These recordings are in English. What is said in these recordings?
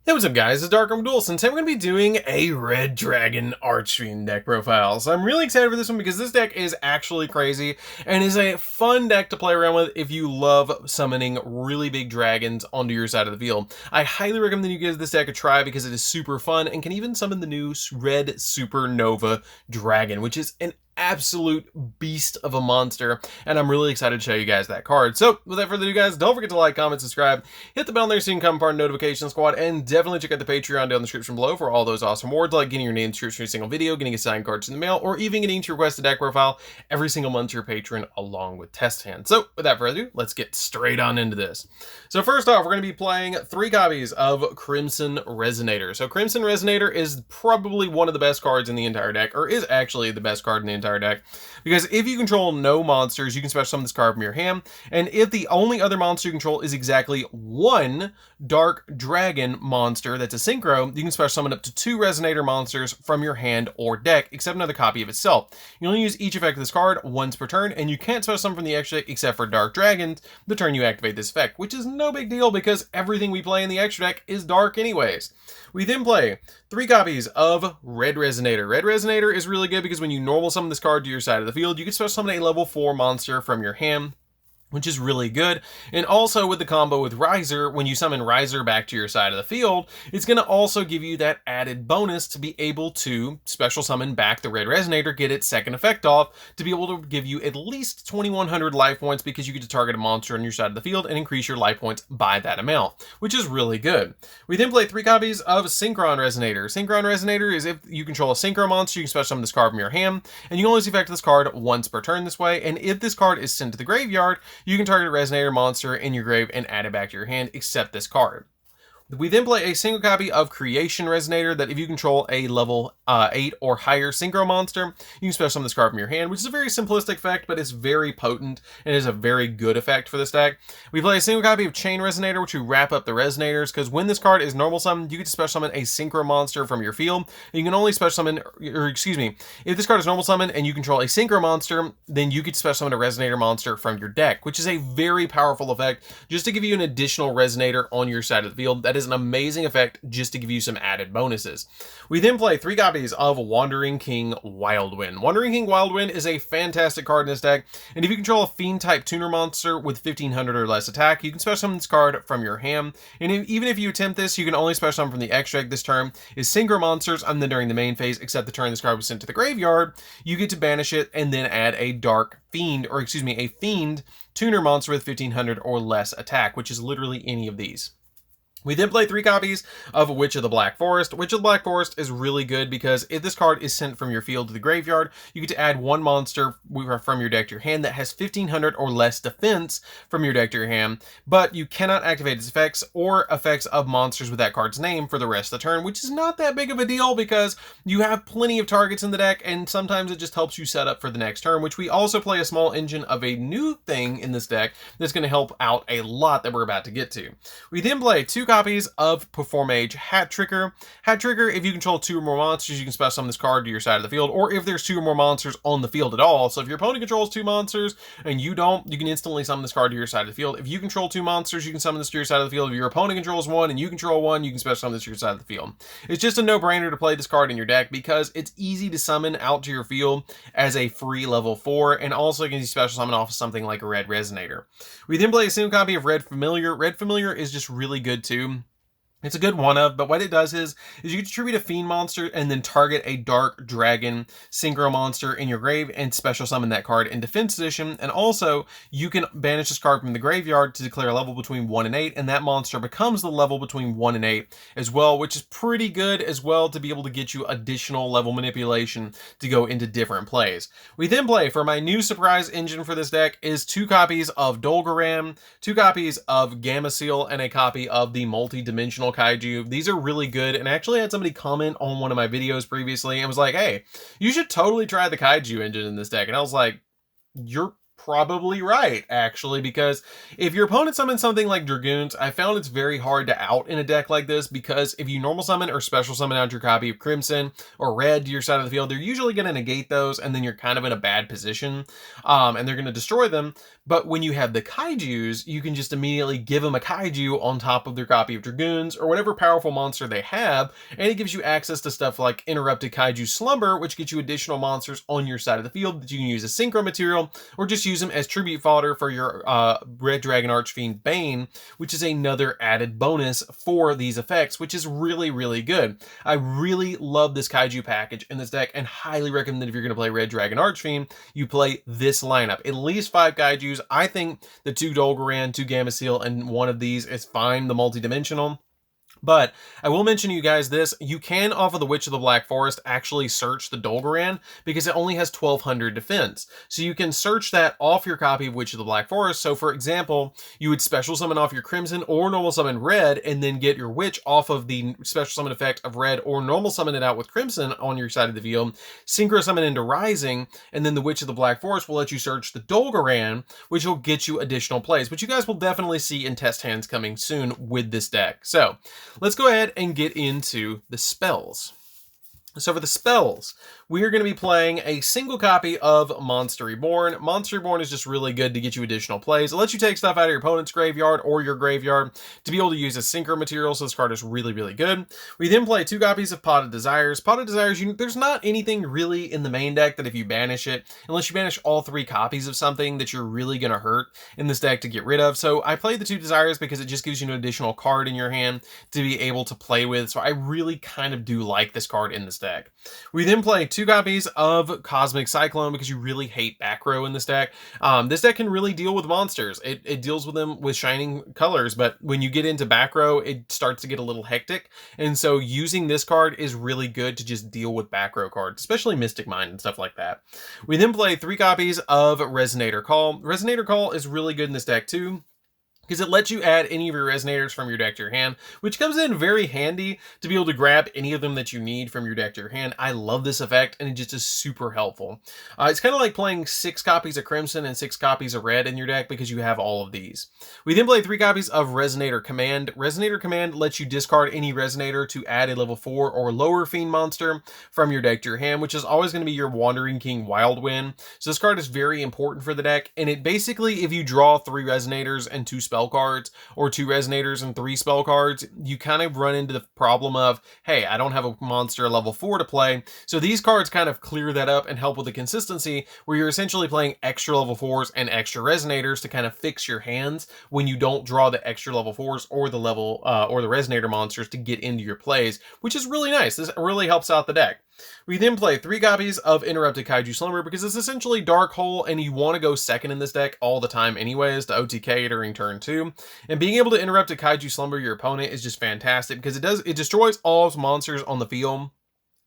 Hey, what's up guys, it's DarkArmedDuelist, and today we're going to be doing a Red Dragon Archfiend deck profile. So I'm really excited for this one because this deck is actually crazy and is a fun deck to play around with if you love summoning really big dragons onto your side of the field. I highly recommend that you give this deck a try because it is super fun and can even summon the new Red Supernova Dragon, which is an absolute beast of a monster, and I'm really excited to show you guys that card. So without further ado guys, don't forget to like, comment, subscribe, hit the bell there so you can come part of the notification squad, and definitely check out the Patreon down in the description below for all those awesome rewards like getting your name to every single video, getting a signed cards in the mail, or even getting to request a deck profile every single month to your patron along with test hands. So without further ado, let's get straight on into this. So first off, we're going to be playing 3 copies of Crimson Resonator. So Crimson Resonator is probably one of the best cards in the entire deck, or is actually the best card in the entire deck, because if you control no monsters, you can special summon this card from your hand, and if the only other monster you control is exactly one Dark Dragon monster that's a synchro, you can special summon up to 2 Resonator monsters from your hand or deck, except another copy of itself. You only use each effect of this card once per turn, and you can't special summon from the extra deck except for Dark Dragons the turn you activate this effect, which is no big deal because everything we play in the extra deck is dark anyways. We then play 3 copies of Red Resonator. Red Resonator is really good because when you normal summon this card to your side of the field, you can special summon a level 4 monster from your hand, which is really good. And also with the combo with Riser, when you summon Riser back to your side of the field, it's going to also give you that added bonus to be able to special summon back the Red Resonator, get its second effect off, to be able to give you at least 2100 life points because you get to target a monster on your side of the field and increase your life points by that amount, which is really good. We then play 3 copies of Synchron Resonator. Synchron Resonator is if you control a Synchro monster, you can special summon this card from your hand, and you can only use the effect of this card once per turn this way, and if this card is sent to the graveyard, you can target a Resonator monster in your grave and add it back to your hand, except this card. We then play a single copy of Creation Resonator that if you control a level 8 or higher synchro monster, you can special summon this card from your hand, which is a very simplistic effect, but it's very potent and is a very good effect for this deck. We play a single copy of Chain Resonator, which will wrap up the Resonators, because when this card is normal summoned, you get to special summon a synchro monster from your field. You can only special summon, or excuse me, if this card is normal summoned and you control a synchro monster, then you get to special summon a Resonator monster from your deck, which is a very powerful effect just to give you an additional Resonator on your side of the field. That is an amazing effect just to give you some added bonuses. We then play 3 copies of Wandering King Wildwind. Wandering King Wildwind is a fantastic card in this deck, and if you control a Fiend type tuner monster with 1500 or less attack, you can special summon this card from your hand, and even if you attempt this, you can only special summon from the extra deck this turn is synchro monsters, and then during the main phase, except the turn this card was sent to the graveyard, you get to banish it and then add a Dark Fiend, or excuse me, a Fiend tuner monster with 1500 or less attack, which is literally any of these. We then play 3 copies of Witch of the Black Forest. Witch of the Black Forest is really good because if this card is sent from your field to the graveyard, you get to add 1 monster from your deck to your hand that has 1500 or less defense from your deck to your hand, but you cannot activate its effects or effects of monsters with that card's name for the rest of the turn, which is not that big of a deal because you have plenty of targets in the deck, and sometimes it just helps you set up for the next turn, which we also play a small engine of a new thing in this deck that's going to help out a lot that we're about to get to. We then play 2 copies of Performage Hat Tricker. Hat Tricker, if you control 2 or more monsters, you can special summon this card to your side of the field, or if there's 2 or more monsters on the field at all. So if your opponent controls 2 monsters and you don't, you can instantly summon this card to your side of the field. If you control 2 monsters, you can summon this to your side of the field. If your opponent controls 1 and you control 1, you can special summon this to your side of the field. It's just a no-brainer to play this card in your deck because it's easy to summon out to your field as a free level 4, and also you can special summon off of something like a Red Resonator. We then play a single copy of Red Familiar. Red Familiar is just really good too. It's a good one of, but what it does is you can tribute a Fiend monster and then target a Dark Dragon synchro monster in your grave and special summon that card in defense position. And also, you can banish this card from the graveyard to declare a level between 1 and 8, and that monster becomes the level between 1 and 8 as well, which is pretty good as well to be able to get you additional level manipulation to go into different plays. We then play, for my new surprise engine for this deck, is 2 copies of Dolgaram, 2 copies of Gameciel, and a copy of the multi-dimensional Kaiju. These are really good, and I actually had somebody comment on one of my videos previously and was like, hey, you should totally try the Kaiju engine in this deck, and I was like, you're probably right, actually, because if your opponent summons something like Dragoons, I found it's very hard to out in a deck like this, because if you normal summon or special summon out your copy of Crimson or Red to your side of the field, they're usually going to negate those, and then you're kind of in a bad position, and they're going to destroy them. But when you have the Kaijus, you can just immediately give them a Kaiju on top of their copy of Dragoons or whatever powerful monster they have, and it gives you access to stuff like Interrupted Kaiju Slumber, which gets you additional monsters on your side of the field that you can use as synchro material, or just use them as tribute fodder for your Red Dragon Archfiend Bane, which is another added bonus for these effects, which is really, really good. I really love this Kaiju package in this deck, and highly recommend that if you're going to play Red Dragon Archfiend, you play this lineup. At least 5 Kaijus. I think the 2 Dolgoran, 2 Gameciel, and 1 of these is fine, the multi-dimensional. But I will mention to you guys this, you can, off of the Witch of the Black Forest, actually search the Dolgoran, because it only has 1200 defense. So you can search that off your copy of Witch of the Black Forest. So for example, you would special summon off your Crimson or normal summon Red, and then get your Witch off of the special summon effect of Red, or normal summon it out with Crimson on your side of the field, synchro summon into Rising, and then the Witch of the Black Forest will let you search the Dolgoran, which will get you additional plays, which you guys will definitely see in test hands coming soon with this deck. So let's go ahead and get into the spells. So for the spells, we are going to be playing a single copy of Monster Reborn. Monster Reborn is just really good to get you additional plays. It lets you take stuff out of your opponent's graveyard or your graveyard to be able to use as synchro material, so this card is really, really good. We then play 2 copies of Pot of Desires. Pot of Desires, there's not anything really in the main deck that if you banish it, unless you banish all 3 copies of something, that you're really going to hurt in this deck to get rid of. So I played the 2 Desires because it just gives you an additional card in your hand to be able to play with. So I really kind of do like this card in this deck. We then play 2 copies of Cosmic Cyclone because you really hate back row in this deck. This deck can really deal with monsters. It deals with them with shining colors, but when you get into back row, it starts to get a little hectic. And so using this card is really good to just deal with back row cards, especially Mystic Mind and stuff like that. We then play 3 copies of Resonator Call. Resonator Call is really good in this deck too, because it lets you add any of your resonators from your deck to your hand, which comes in very handy to be able to grab any of them that you need from your deck to your hand. I love this effect, and it just is super helpful. It's kind of like playing 6 copies of Crimson and 6 copies of Red in your deck because you have all of these. We then play 3 copies of Resonator Command. Resonator Command lets you discard any resonator to add a level 4 or lower Fiend monster from your deck to your hand, which is always going to be your Wandering King Wildwind. So this card is very important for the deck, and it basically, if you draw 3 resonators and 2 spell cards, or 2 resonators and 3 spell cards, you kind of run into the problem of, hey, I don't have a monster level 4 to play. So these cards kind of clear that up and help with the consistency, where you're essentially playing extra level 4s and extra resonators to kind of fix your hands when you don't draw the extra level 4s or the level or the resonator monsters to get into your plays, which is really nice. This really helps out the deck. We then play 3 copies of Interrupted Kaiju Slumber because it's essentially Dark Hole, and you want to go second in this deck all the time anyways to OTK during turn 2. And being able to interrupt a Kaiju Slumber your opponent is just fantastic because it destroys all monsters on the field.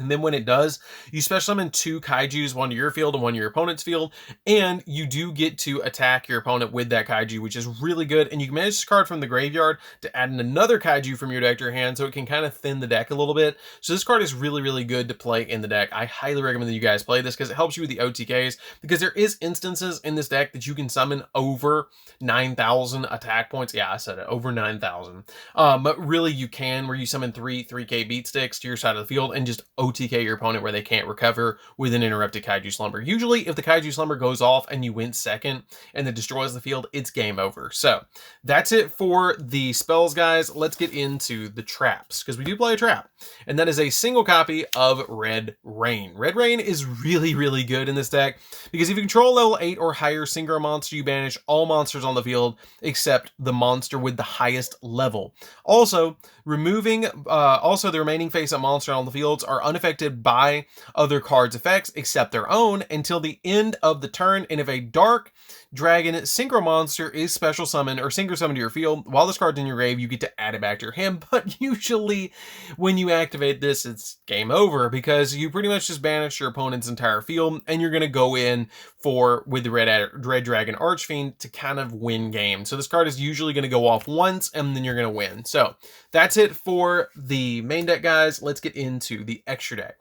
And then when it does, you special summon 2 Kaijus, 1 to your field and 1 to your opponent's field, and you do get to attack your opponent with that Kaiju, which is really good. And you can manage this card from the graveyard to add in another Kaiju from your deck to your hand, so it can kind of thin the deck a little bit. So this card is really, really good to play in the deck. I highly recommend that you guys play this because it helps you with the OTKs, because there is instances in this deck that you can summon over 9,000 attack points. Yeah, I said it, over 9,000. But really you can, where you summon 3K beat sticks to your side of the field and just OTK your opponent where they can't recover with an Interrupted Kaiju Slumber. Usually if the Kaiju Slumber goes off and you win second and it destroys the field, it's game over. So that's it for the spells, guys. Let's get into the traps, because we do play a trap, and that is a single copy of Red Rain. Red Rain is really, really good in this deck because if you control level 8 or higher synchro monster, you banish all monsters on the field except the monster with the highest level. Also, the remaining face-up monster on the fields are unaffected by other cards' effects except their own until the end of the turn. And if a Dark Dragon synchro monster is special summoned or synchro summoned to your field while this card's in your grave, you get to add it back to your hand. But usually when you activate this, it's game over because you pretty much just banish your opponent's entire field, and you're going to go in with the Red Dragon Archfiend to kind of win game. So this card is usually going to go off once and then you're going to win. So that's it for the main deck, guys. Let's get into the extra deck.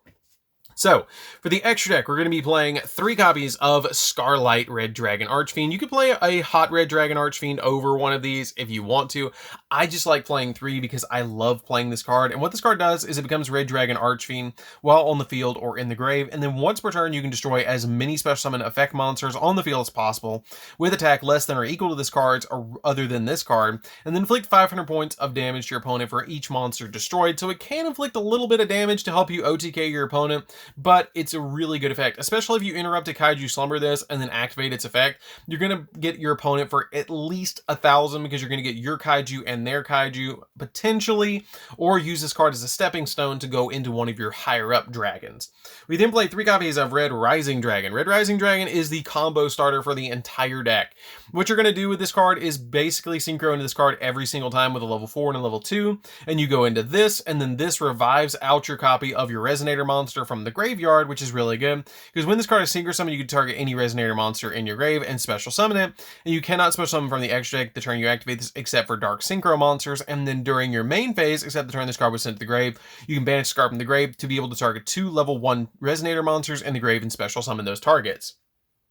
So, for the extra deck, we're going to be playing 3 copies of Scarlight Red Dragon Archfiend. You could play a Hot Red Dragon Archfiend over one of these if you want to. I just like playing 3 because I love playing this card. And what this card does is it becomes Red Dragon Archfiend while on the field or in the grave. And then once per turn, you can destroy as many special summon effect monsters on the field as possible with attack less than or equal to this card's or other than this card. And then inflict 500 points of damage to your opponent for each monster destroyed. So it can inflict a little bit of damage to help you OTK your opponent, but it's a really good effect, especially if you interrupt a Kaiju Slumber this and then activate its effect. You're going to get your opponent for at least 1,000 because you're going to get your Kaiju and their Kaiju potentially, or use this card as a stepping stone to go into one of your higher up dragons. We then play 3 copies of Red Rising Dragon. Red Rising Dragon is the combo starter for the entire deck. What you're going to do with this card is basically synchro into this card every single time with a level 4 and a level 2, and you go into this, and then this revives out your copy of your Resonator monster from the graveyard, which is really good, because when this card is synchro summoned, you can target any Resonator monster in your grave and special summon it, and you cannot special summon from the extra deck the turn you activate this, except for Dark Synchro monsters, and then during your main phase, except the turn this card was sent to the grave, you can banish this card from the grave to be able to target 2 level 1 Resonator monsters in the grave and special summon those targets.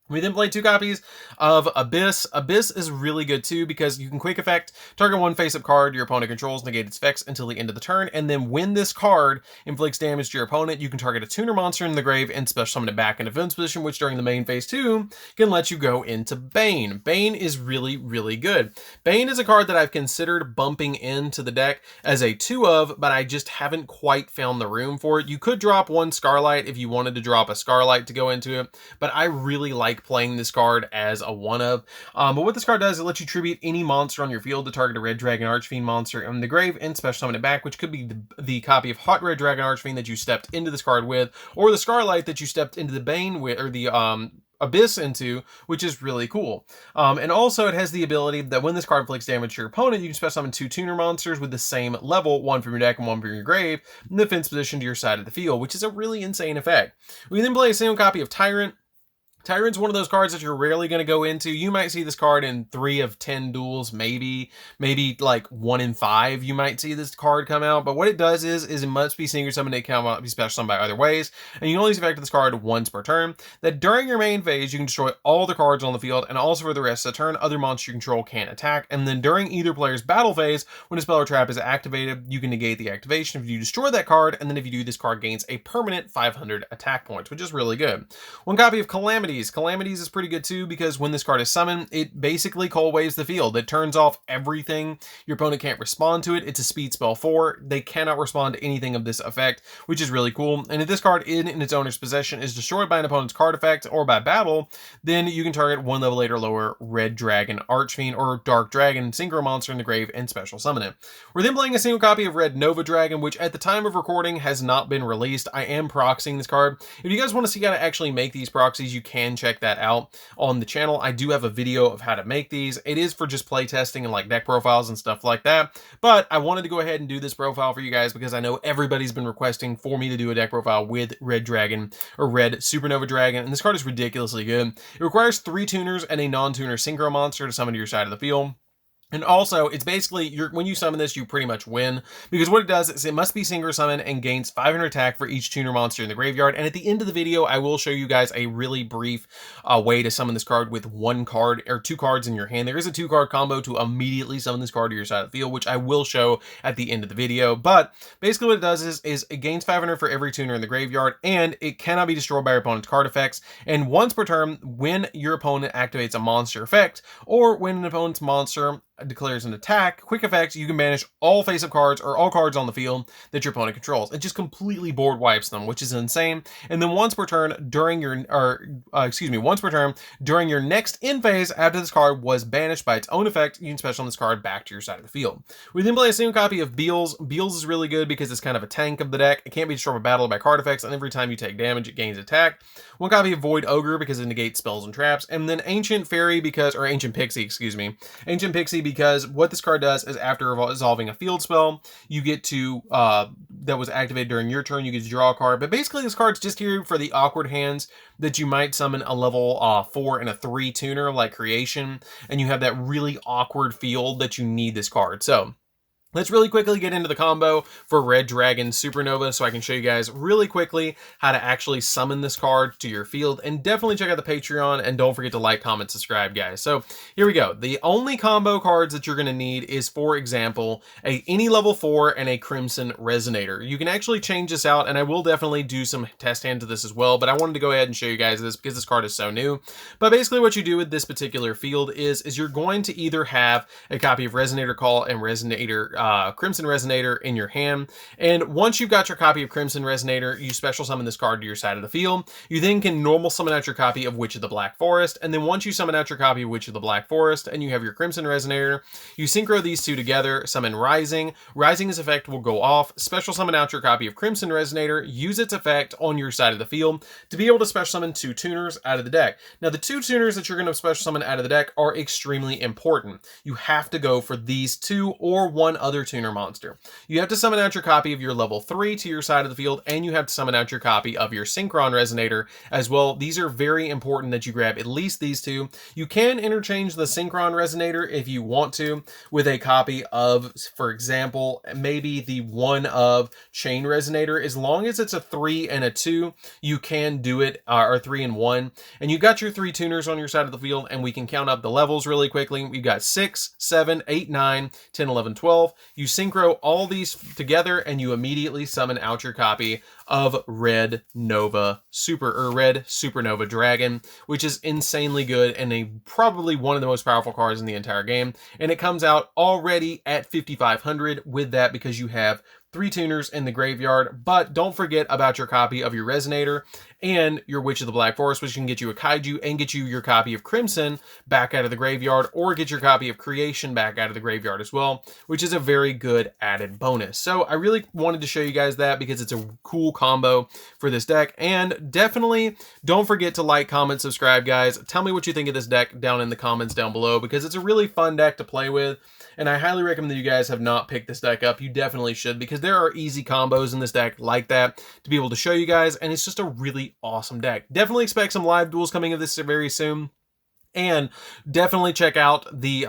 We then play 2 copies of Abyss. Abyss is really good too because you can quick effect, target 1 face-up card your opponent controls, negate its effects until the end of the turn, and then when this card inflicts damage to your opponent, you can target a tuner monster in the grave and special summon it back in defense position, which during the main phase 2 can let you go into Bane. Bane is really, really good. Bane is a card that I've considered bumping into the deck as a 2 of, but I just haven't quite found the room for it. You could drop 1 Scarlight if you wanted to drop a Scarlight to go into it, but I really like playing this card as a 1 of. But what this card does, it lets you tribute any monster on your field to target a Red Dragon Archfiend monster in the grave and special summon it back, which could be the copy of Hot Red Dragon Archfiend that you stepped into this card with, or the Scarlight that you stepped into the Bane with, or the Abyss into, which is really cool. And also it has the ability that when this card inflicts damage to your opponent, you can special summon 2 tuner monsters with the same level, 1 from your deck and 1 from your grave, in the defense position to your side of the field, which is a really insane effect. We then play a single copy of Tyrant. Tyrant's one of those cards that you're rarely going to go into. You might see this card in 3 of 10 duels, maybe like 1 in 5 you might see this card come out. But what it does is it must be synchro summoned, it cannot be special summoned by other ways. And you can only use effect of this card once per turn. That during your main phase, you can destroy all the cards on the field, and also for the rest of the turn, other monsters you control can't attack. And then during either player's battle phase, when a spell or trap is activated, you can negate the activation if you destroy that card, and then if you do, this card gains a permanent 500 attack points, which is really good. 1 copy of Calamities. Calamities is pretty good too because when this card is summoned, it basically cold waves the field. It turns off everything. Your opponent can't respond to it. It's a speed spell 4. They cannot respond to anything of this effect, which is really cool. And if this card in its owner's possession is destroyed by an opponent's card effect or by battle, then you can target 1 level 8 or lower Red Dragon Archfiend or Dark Dragon Synchro monster in the grave and special summon it. We're then playing a single copy of Red Nova Dragon, which at the time of recording has not been released. I am proxying this card. If you guys want to see how to actually make these proxies, you can check that out on the channel. I do have a video of how to make these. It is for just play testing and like deck profiles and stuff like that, but I wanted to go ahead and do this profile for you guys because I know everybody's been requesting for me to do a deck profile with Red Dragon or Red Supernova Dragon, and this card is ridiculously good. It requires 3 tuners and a non-tuner synchro monster to summon to your side of the field. And also, it's basically, when you summon this, you pretty much win, because what it does is it must be synchro summon and gains 500 attack for each tuner monster in the graveyard. And at the end of the video, I will show you guys a really brief way to summon this card with 1 card or 2 cards in your hand. There is a 2-card combo to immediately summon this card to your side of the field, which I will show at the end of the video. But basically what it does is it gains 500 for every tuner in the graveyard, and it cannot be destroyed by your opponent's card effects. And once per turn, when your opponent activates a monster effect, or when an opponent's monster declares an attack, quick effect, you can banish all face-up cards or all cards on the field that your opponent controls. It just completely board wipes them, which is insane. And then once per turn during your, once per turn during your next end phase, after this card was banished by its own effect, you can special summon this card back to your side of the field. We then play a single copy of Beals. Beals is really good because it's kind of a tank of the deck. It can't be destroyed by battle by card effects, and every time you take damage, it gains attack. 1 copy of Void Ogre because it negates spells and traps, and then Ancient Fairy because, or Ancient Pixie, Ancient Pixie because what this card does is after resolving a field spell, you get to, that was activated during your turn, you get to draw a card. But basically this card's just here for the awkward hands that you might summon a level 4 and a 3 tuner like Creation, and you have that really awkward field that you need this card. So Let's really quickly get into the combo for Red Dragon Supernova so I can show you guys really quickly how to actually summon this card to your field. And definitely check out the Patreon and don't forget to like, comment, subscribe, guys. So here we go. The only combo cards that you're going to need is, for example, any level 4 and a Crimson Resonator. You can actually change this out, and I will definitely do some test hands of this as well, but I wanted to go ahead and show you guys this because this card is so new. But basically what you do with this particular field is you're going to either have a copy of Resonator Call and Crimson Resonator in your hand, and once you've got your copy of Crimson Resonator, you special summon this card to your side of the field. You then can normal summon out your copy of Witch of the Black Forest, and then once you summon out your copy of Witch of the Black Forest and you have your Crimson Resonator, you synchro these two together, summon Rising. Rising's effect will go off, special summon out your copy of Crimson Resonator, use its effect on your side of the field to be able to special summon 2 tuners out of the deck. Now the 2 tuners that you're going to special summon out of the deck are extremely important. You have to go for these 2 or 1 other tuner monster. You have to summon out your copy of your level 3 to your side of the field, and you have to summon out your copy of your Synchron Resonator as well. These are very important that you grab at least these 2. You can interchange the Synchron Resonator if you want to with a copy of, for example, maybe the one of Chain Resonator. As long as it's a 3 and a 2, you can do it, or 3 and 1. And you've got your 3 tuners on your side of the field, and we can count up the levels really quickly. We've got 6, 7, 8, 9, 10, 11, 12. You synchro all these together and you immediately summon out your copy of Red Supernova Dragon, which is insanely good and probably one of the most powerful cards in the entire game. And it comes out already at 5,500 with that because you have 3 tuners in the graveyard. But don't forget about your copy of your Resonator and your Witch of the Black Forest, which can get you a Kaiju and get you your copy of Crimson back out of the graveyard, or get your copy of Creation back out of the graveyard as well, which is a very good added bonus. So I really wanted to show you guys that because it's a cool combo for this deck. And definitely don't forget to like, comment, subscribe, guys. Tell me what you think of this deck down in the comments down below, because it's a really fun deck to play with. And I highly recommend that you guys have not picked this deck up. You definitely should, because there are easy combos in this deck like that to be able to show you guys, and it's just a really awesome deck. Definitely expect some live duels coming of this very soon. And definitely check out the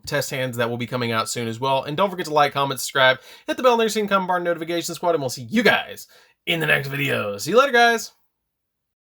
test hands that will be coming out soon as well. And don't forget to like, comment, subscribe, hit the bell next to the comment bar notification squad, and we'll see you guys in the next video. See you later, guys.